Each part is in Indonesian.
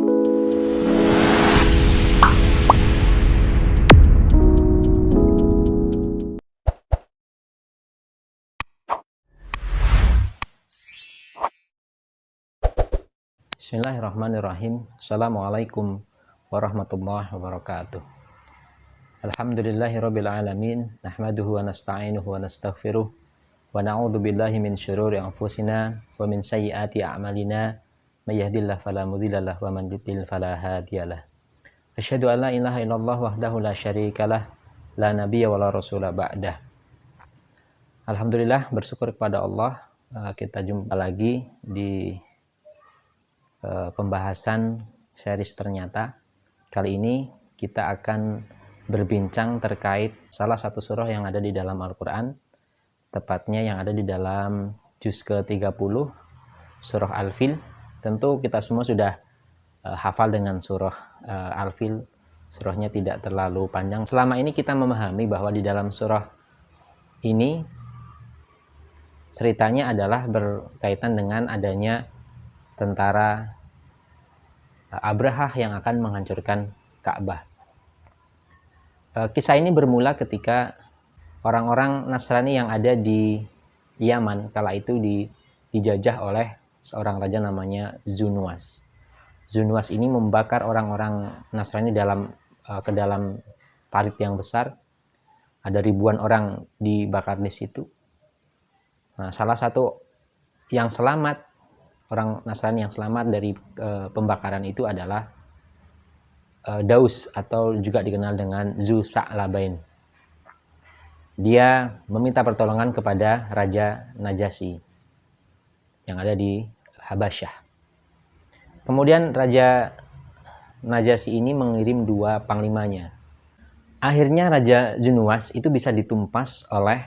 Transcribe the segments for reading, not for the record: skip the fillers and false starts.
Bismillahirrahmanirrahim. Assalamualaikum warahmatullahi wabarakatuh. Alhamdulillahirabbil alamin, nahmaduhu wa nasta'inuhu wa nastaghfiruh wa na'udzu billahi min syururi anfusina wa min sayyiati a'malina, may yahdihillahu fala mudhillalah wa man yudlil fala hadiyalah. Asyhadu an la ilaha illallah wahdahu la syarikalah, la nabiyya wa la rasula ba'dah. Alhamdulillah, bersyukur kepada Allah, kita jumpa lagi di pembahasan series ternyata. Kali ini kita akan berbincang terkait salah satu surah yang ada di dalam Al-Quran, tepatnya yang ada di dalam juz ke-30 surah Al-Fil. Tentu kita semua sudah hafal dengan surah Al-Fil. Surahnya tidak terlalu panjang. Selama ini kita memahami bahwa di dalam surah ini ceritanya adalah berkaitan dengan adanya tentara Abrahah yang akan menghancurkan Ka'bah. Kisah ini bermula ketika orang-orang Nasrani yang ada di Yaman kala itu dijajah oleh seorang raja namanya Zunuwas. Zunuwas ini membakar orang-orang Nasrani ke dalam parit yang besar. Ada ribuan orang dibakar di situ. Nah, salah satu yang selamat, orang Nasrani yang selamat dari pembakaran itu adalah Daus, atau juga dikenal dengan Zu Sa'labain. Dia meminta pertolongan kepada Raja Najasyi yang ada di Habasyah. Kemudian Raja Najasyi ini mengirim dua panglimanya. Akhirnya Raja Zunuwas itu bisa ditumpas oleh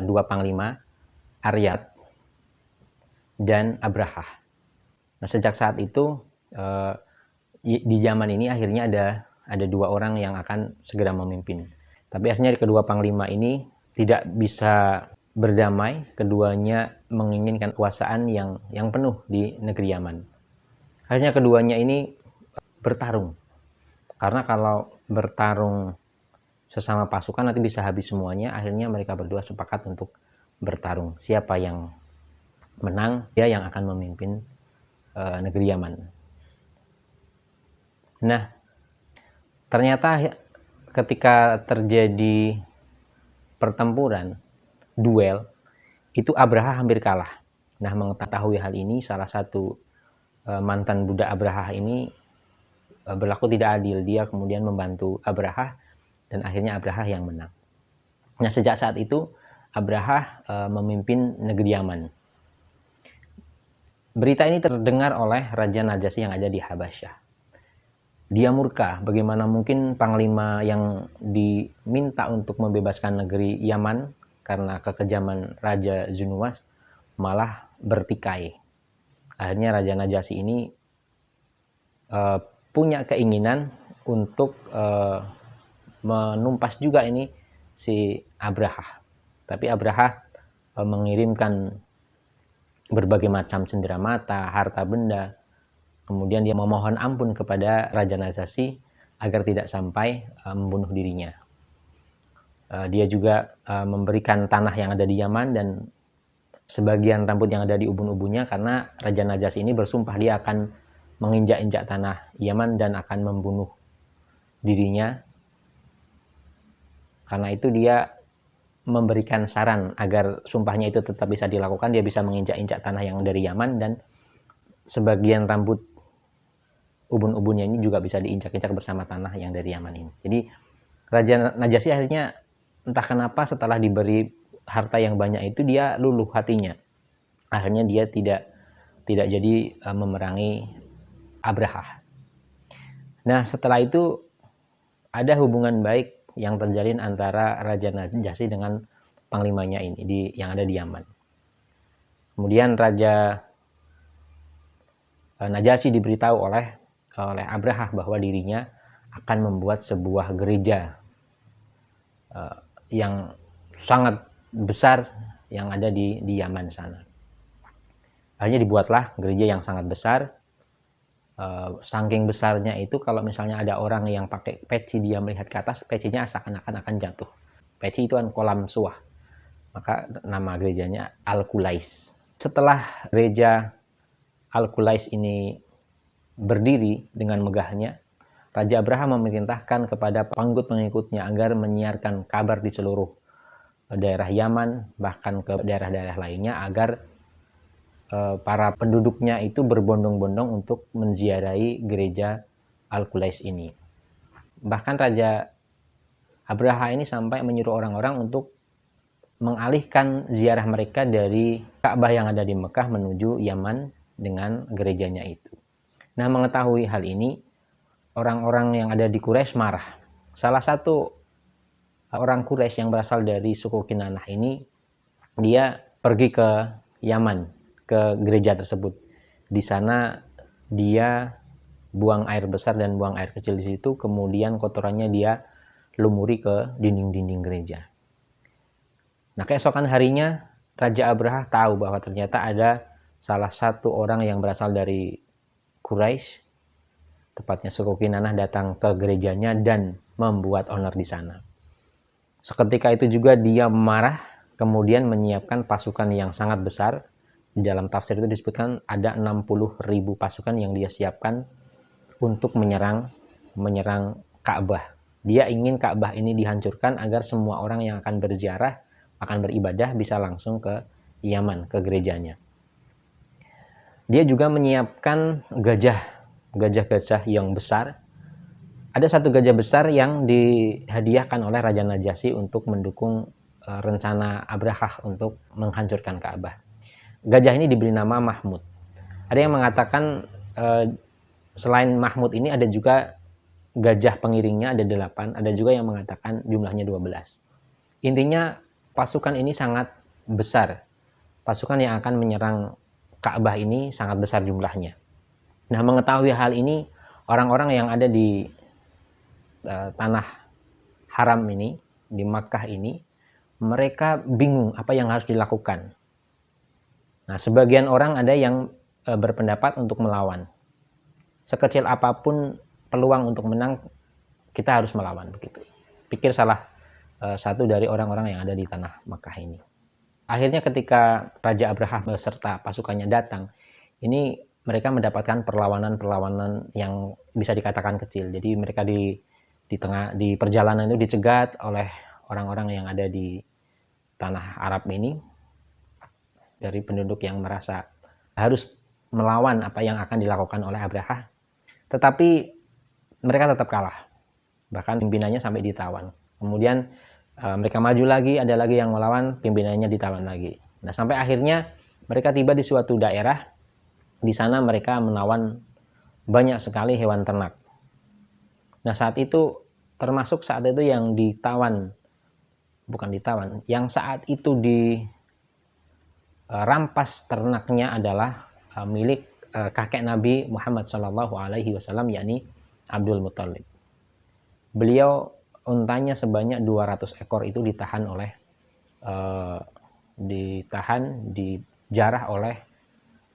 dua panglima, Aryad dan Abrahah. Nah, sejak saat itu di zaman ini akhirnya ada dua orang yang akan segera memimpin. Tapi akhirnya kedua panglima ini tidak bisa berdamai. Keduanya menginginkan kekuasaan yang penuh di negeri Yaman. Akhirnya keduanya ini bertarung. Karena kalau bertarung sesama pasukan nanti bisa habis semuanya. Akhirnya mereka berdua sepakat untuk bertarung. Siapa yang menang, dia yang akan memimpin negeri Yaman. Nah, ternyata ketika terjadi pertempuran, duel, itu Abrahah hampir kalah. Nah, mengetahui hal ini, salah satu mantan budak Abrahah ini berlaku tidak adil. Dia kemudian membantu Abrahah dan akhirnya Abrahah yang menang. Nah, sejak saat itu Abrahah memimpin negeri Yaman. Berita ini terdengar oleh Raja Najasyi yang ada di Habasyah. Dia murka, bagaimana mungkin panglima yang diminta untuk membebaskan negeri Yaman karena kekejaman Raja Zunuwas malah bertikai. Akhirnya Raja Najasyi ini punya keinginan untuk menumpas juga ini si Abrahah. Tapi Abrahah mengirimkan berbagai macam cenderamata, harta benda. Kemudian dia memohon ampun kepada Raja Najasyi agar tidak sampai membunuh dirinya. Dia juga memberikan tanah yang ada di Yaman dan sebagian rambut yang ada di ubun-ubunnya, karena Raja Najasyi ini bersumpah dia akan menginjak-injak tanah Yaman dan akan membunuh dirinya. Karena itu dia memberikan saran agar sumpahnya itu tetap bisa dilakukan. Dia bisa menginjak-injak tanah yang dari Yaman dan sebagian rambut ubun-ubunnya ini juga bisa diinjak-injak bersama tanah yang dari Yaman ini. Jadi Raja Najasyi akhirnya entah kenapa setelah diberi harta yang banyak itu dia luluh hatinya. Akhirnya dia tidak jadi memerangi Abrahah. Nah, setelah itu ada hubungan baik yang terjalin antara Raja Najasyi dengan panglimanya ini yang ada di Yaman. Kemudian Raja Najasyi diberitahu oleh Abrahah bahwa dirinya akan membuat sebuah gereja yang sangat besar yang ada di Yaman sana. Akhirnya dibuatlah gereja yang sangat besar Saking besarnya itu, kalau misalnya ada orang yang pakai peci, dia melihat ke atas, pecinya seakan-akan akan jatuh. Peci itu kan kolam suah, maka nama gerejanya Al-Qulais. Setelah gereja Al-Qulais ini berdiri dengan megahnya, Raja Abraha memerintahkan kepada pengikut-pengikutnya agar menyiarkan kabar di seluruh daerah Yaman, bahkan ke daerah-daerah lainnya, agar para penduduknya itu berbondong-bondong untuk menziarahi gereja Al-Qulais ini. Bahkan Raja Abraha ini sampai menyuruh orang-orang untuk mengalihkan ziarah mereka dari Ka'bah yang ada di Mekah menuju Yaman dengan gerejanya itu. Nah, mengetahui hal ini, orang-orang yang ada di Quraisy marah. Salah satu orang Quraisy yang berasal dari suku Kinanah ini, dia pergi ke Yaman, ke gereja tersebut. Di sana dia buang air besar dan buang air kecil di situ, kemudian kotorannya dia lumuri ke dinding-dinding gereja. Nah, keesokan harinya Raja Abraha tahu bahwa ternyata ada salah satu orang yang berasal dari Quraisy, tepatnya suku Kinanah, datang ke gerejanya dan membuat onar di sana. Seketika itu juga dia marah, kemudian menyiapkan pasukan yang sangat besar. Di dalam tafsir itu disebutkan ada 60.000 pasukan yang dia siapkan untuk menyerang Ka'bah. Dia ingin Ka'bah ini dihancurkan agar semua orang yang akan berziarah, akan beribadah, bisa langsung ke Yaman, ke gerejanya. Dia juga menyiapkan gajah-gajah yang besar. Ada satu gajah besar yang dihadiahkan oleh Raja Najasyi untuk mendukung rencana Abraha untuk menghancurkan Ka'bah. Gajah ini diberi nama Mahmud. Ada yang mengatakan selain Mahmud ini ada juga gajah pengiringnya, ada 8. Ada juga yang mengatakan jumlahnya 12. Intinya pasukan ini sangat besar. Pasukan yang akan menyerang Ka'bah ini sangat besar jumlahnya. Nah, mengetahui hal ini, orang-orang yang ada di tanah haram ini, di Makkah ini, mereka bingung apa yang harus dilakukan. Nah, sebagian orang ada yang berpendapat untuk melawan. Sekecil apapun peluang untuk menang, kita harus melawan, begitu. Pikir salah satu dari orang-orang yang ada di tanah Makkah ini. Akhirnya ketika Raja Abraha beserta pasukannya datang, ini mereka mendapatkan perlawanan yang bisa dikatakan kecil. Jadi mereka di perjalanan itu dicegat oleh orang-orang yang ada di tanah Arab ini, dari penduduk yang merasa harus melawan apa yang akan dilakukan oleh Abraha. Tetapi mereka tetap kalah. Bahkan pimpinannya sampai ditawan. Kemudian mereka maju lagi, ada lagi yang melawan, pimpinannya ditawan lagi. Nah, sampai akhirnya mereka tiba di suatu daerah. Di sana mereka menawan banyak sekali hewan ternak. Nah, saat itu, termasuk saat itu yang ditawan, bukan ditawan, yang saat itu dirampas ternaknya adalah milik kakek Nabi Muhammad SAW, yakni Abdul Muthalib. Beliau, untanya sebanyak 200 ekor itu dijarah oleh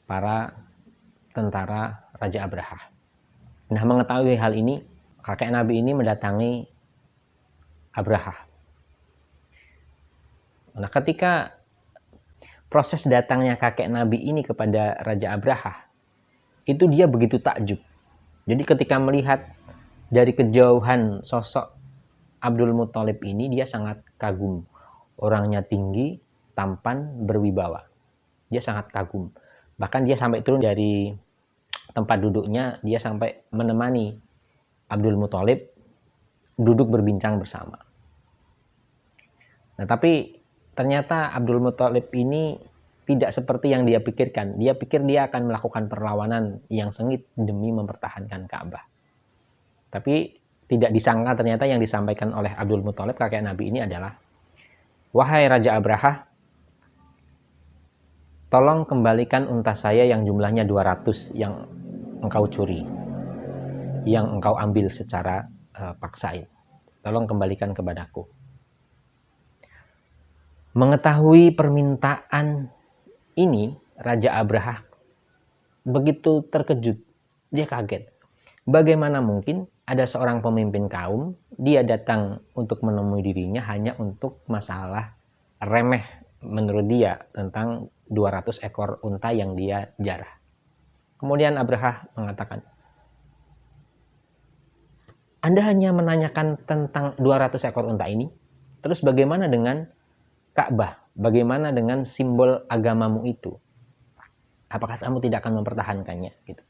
para tentara Raja Abraha. Nah, mengetahui hal ini, kakek Nabi ini mendatangi Abraha. Nah, ketika proses datangnya kakek Nabi ini kepada Raja Abraha, itu dia begitu takjub. Jadi ketika melihat dari kejauhan sosok Abdul Muthalib ini, dia sangat kagum. Orangnya tinggi, tampan, berwibawa. Dia sangat kagum. Bahkan dia sampai turun dari tempat duduknya, dia sampai menemani Abdul Muthalib duduk berbincang bersama. Nah, tapi ternyata Abdul Muthalib ini tidak seperti yang dia pikirkan. Dia pikir dia akan melakukan perlawanan yang sengit demi mempertahankan Ka'bah. Tapi tidak disangka ternyata yang disampaikan oleh Abdul Muthalib, kakek Nabi ini adalah, "Wahai Raja Abraha, tolong kembalikan unta saya yang jumlahnya 200 yang engkau curi, yang engkau ambil secara paksain. Tolong kembalikan kepadaku." Mengetahui permintaan ini, Raja Abraha begitu terkejut. Dia kaget. Bagaimana mungkin ada seorang pemimpin kaum, dia datang untuk menemui dirinya hanya untuk masalah remeh menurut dia tentang 200 ekor unta yang dia jarah. Kemudian Abraha mengatakan, Anda hanya menanyakan tentang 200 ekor unta ini? Terus bagaimana dengan Ka'bah? Bagaimana dengan simbol agamamu itu? Apakah kamu tidak akan mempertahankannya? Gitu.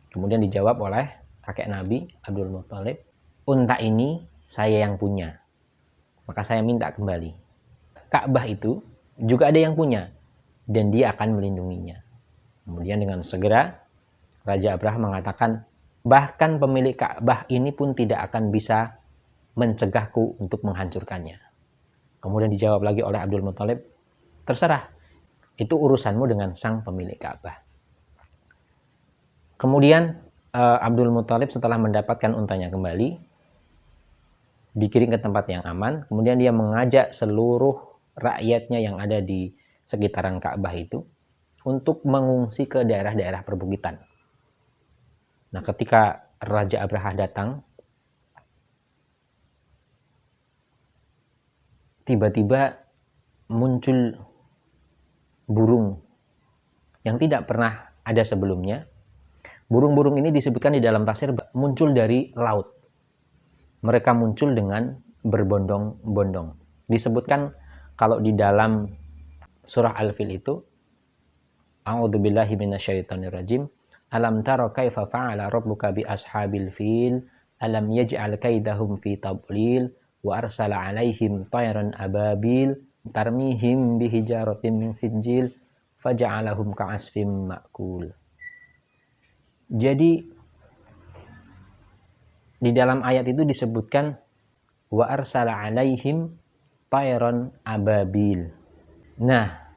Kemudian dijawab oleh kakek Nabi Abdul Muthalib, unta ini saya yang punya, maka saya minta kembali. Ka'bah itu juga ada yang punya, dan dia akan melindunginya. Kemudian dengan segera Raja Abraha mengatakan, bahkan pemilik Ka'bah ini pun tidak akan bisa mencegahku untuk menghancurkannya. Kemudian dijawab lagi oleh Abdul Muthalib, terserah, itu urusanmu dengan sang pemilik Ka'bah. Kemudian Abdul Muthalib setelah mendapatkan untanya kembali, dikirim ke tempat yang aman. Kemudian dia mengajak seluruh rakyatnya yang ada di sekitaran Ka'bah itu untuk mengungsi ke daerah-daerah perbukitan. Nah, ketika Raja Abraha datang, tiba-tiba muncul burung yang tidak pernah ada sebelumnya. Burung-burung ini disebutkan di dalam tafsir muncul dari laut. Mereka muncul dengan berbondong-bondong. Disebutkan kalau di dalam surah Al-Fil itu, A'udzubillahi minasyaitonirrajim, Alam tara kaifa fa'ala rabbuka bi ashabil fil, alam yaj'al kaidahum fi tadlil, wa arsala 'alaihim tayran ababil, tarmihim bihijaratin min sijil, faja'alahum ka'asfim ma'kul. Jadi di dalam ayat itu disebutkan wa arsala 'alaihim tayran ababil. Nah,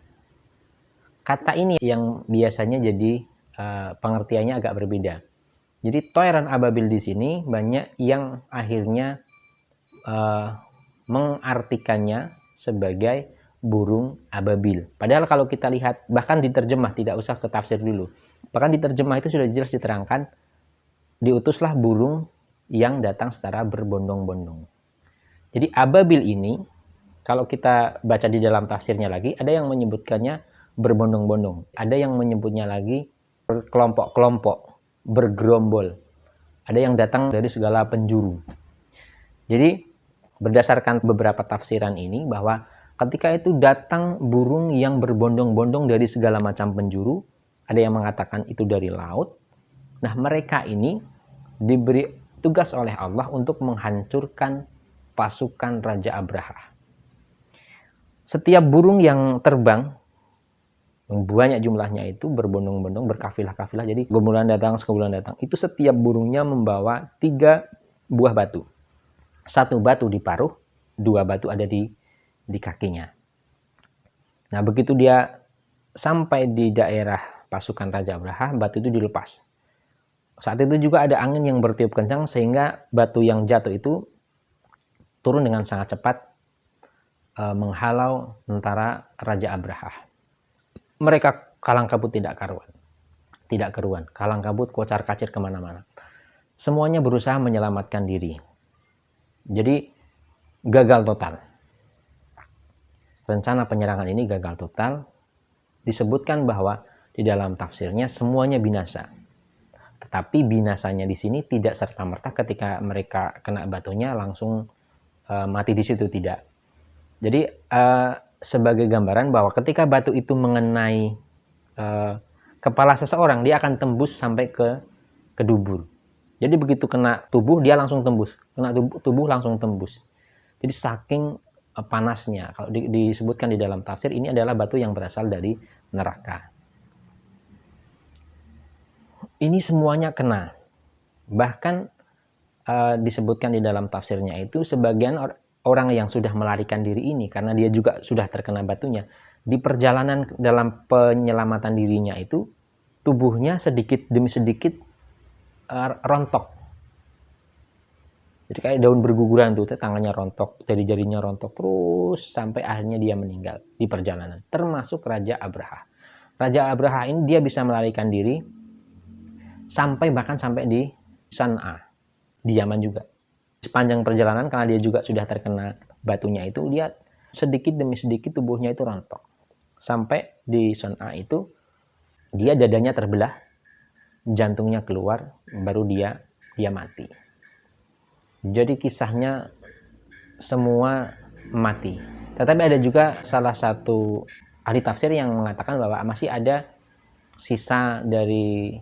kata ini yang biasanya jadi pengertiannya agak berbeda. Jadi tayran ababil di sini banyak yang akhirnya mengartikannya sebagai burung ababil. Padahal kalau kita lihat, bahkan diterjemah, tidak usah ke tafsir dulu. Bahkan diterjemah itu sudah jelas diterangkan, diutuslah burung yang datang secara berbondong-bondong. Jadi ababil ini, kalau kita baca di dalam tafsirnya lagi, ada yang menyebutkannya berbondong-bondong. Ada yang menyebutnya lagi berkelompok-kelompok, bergerombol. Ada yang datang dari segala penjuru. Jadi berdasarkan beberapa tafsiran ini, bahwa ketika itu datang burung yang berbondong-bondong dari segala macam penjuru, ada yang mengatakan itu dari laut. Nah, mereka ini diberi tugas oleh Allah untuk menghancurkan pasukan Raja Abraha. Setiap burung yang terbang, banyak jumlahnya itu, berbondong-bondong, berkafilah-kafilah, jadi sekumpulan datang, itu setiap burungnya membawa 3 buah batu. 1 batu di paruh, 2 batu ada di kakinya. Nah, begitu dia sampai di daerah pasukan Raja Abraha, batu itu dilepas. Saat itu juga ada angin yang bertiup kencang sehingga batu yang jatuh itu turun dengan sangat cepat menghalau tentara Raja Abraha. Mereka kalang kabut tidak keruan, kalang kabut kocar kacir kemana-mana. Semuanya berusaha menyelamatkan diri. Jadi gagal total. Rencana penyerangan ini gagal total. Disebutkan bahwa di dalam tafsirnya semuanya binasa. Tetapi binasanya di sini tidak serta-merta ketika mereka kena batunya langsung mati di situ, tidak. Jadi sebagai gambaran bahwa ketika batu itu mengenai kepala seseorang, dia akan tembus sampai ke dubur. Jadi begitu kena tubuh, dia langsung tembus. Kena tubuh langsung tembus. Jadi saking panasnya. Kalau disebutkan di dalam tafsir, ini adalah batu yang berasal dari neraka. Ini semuanya kena. Bahkan disebutkan di dalam tafsirnya itu, sebagian orang yang sudah melarikan diri ini, karena dia juga sudah terkena batunya, di perjalanan dalam penyelamatan dirinya itu, tubuhnya sedikit demi sedikit rontok. Jadi kayak daun berguguran tuh, tangannya rontok, jari-jarinya rontok, terus sampai akhirnya dia meninggal di perjalanan. Termasuk Raja Abraha. Raja Abraha ini dia bisa melarikan diri bahkan sampai di San'a, di Yaman juga. Sepanjang perjalanan karena dia juga sudah terkena batunya itu, dia sedikit demi sedikit tubuhnya itu rontok. Sampai di San'a itu dia dadanya terbelah, jantungnya keluar, baru dia mati. Jadi kisahnya semua mati. Tetapi ada juga salah satu ahli tafsir yang mengatakan bahwa masih ada sisa dari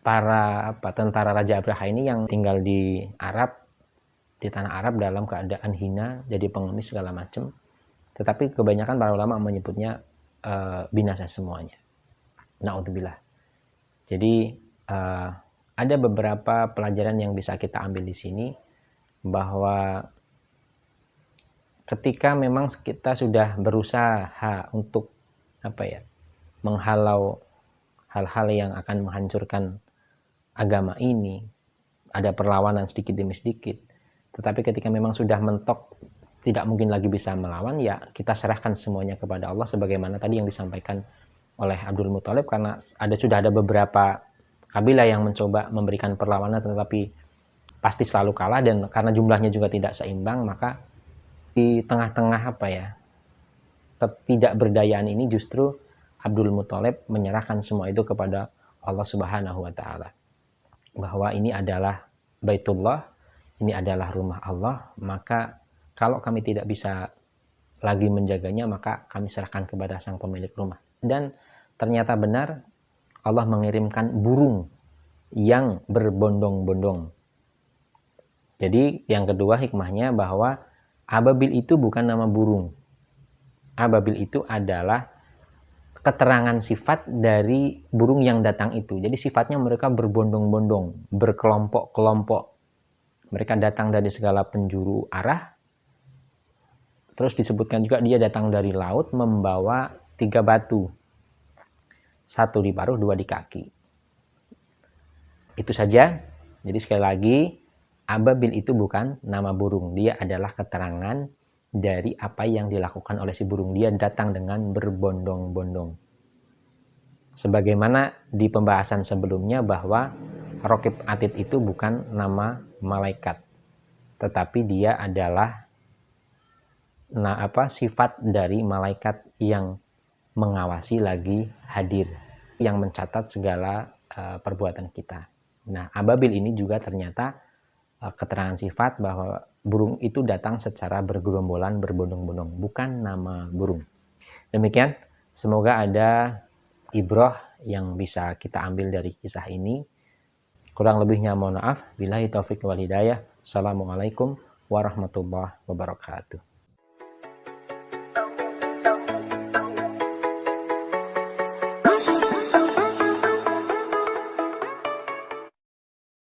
para tentara Raja Abraha ini yang tinggal di Arab, di tanah Arab dalam keadaan hina, jadi pengemis segala macam. Tetapi kebanyakan para ulama menyebutnya binasa semuanya. Na'udzubillah. Jadi ada beberapa pelajaran yang bisa kita ambil di sini, bahwa ketika memang kita sudah berusaha untuk menghalau hal-hal yang akan menghancurkan agama ini, ada perlawanan sedikit demi sedikit, tetapi ketika memang sudah mentok, tidak mungkin lagi bisa melawan, ya kita serahkan semuanya kepada Allah, sebagaimana tadi yang disampaikan oleh Abdul Muthalib, karena sudah ada beberapa kabilah yang mencoba memberikan perlawanan tetapi pasti selalu kalah, dan karena jumlahnya juga tidak seimbang, maka di tengah-tengah ketidakberdayaan ini justru Abdul Muthalib menyerahkan semua itu kepada Allah Subhanahu wa taala. Bahwa ini adalah Baitullah, ini adalah rumah Allah, maka kalau kami tidak bisa lagi menjaganya, maka kami serahkan kepada sang pemilik rumah. Dan ternyata benar, Allah mengirimkan burung yang berbondong-bondong. Jadi yang kedua hikmahnya bahwa ababil itu bukan nama burung. Ababil itu adalah keterangan sifat dari burung yang datang itu. Jadi sifatnya mereka berbondong-bondong, berkelompok-kelompok. Mereka datang dari segala penjuru arah. Terus disebutkan juga dia datang dari laut membawa 3 batu. 1 di paruh, 2 di kaki. Itu saja. Jadi sekali lagi, ababil itu bukan nama burung. Dia adalah keterangan dari apa yang dilakukan oleh si burung. Dia datang dengan berbondong-bondong. Sebagaimana di pembahasan sebelumnya bahwa Raqib Atid itu bukan nama malaikat, tetapi dia adalah sifat dari malaikat yang mengawasi lagi hadir, yang mencatat segala perbuatan kita. Nah, ababil ini juga ternyata keterangan sifat bahwa burung itu datang secara bergerombolan, berbondong-bondong, bukan nama burung. Demikian, semoga ada ibrah yang bisa kita ambil dari kisah ini. Kurang lebihnya mohon maaf. Billahi taufik wal hidayah. Assalamualaikum warahmatullahi wabarakatuh.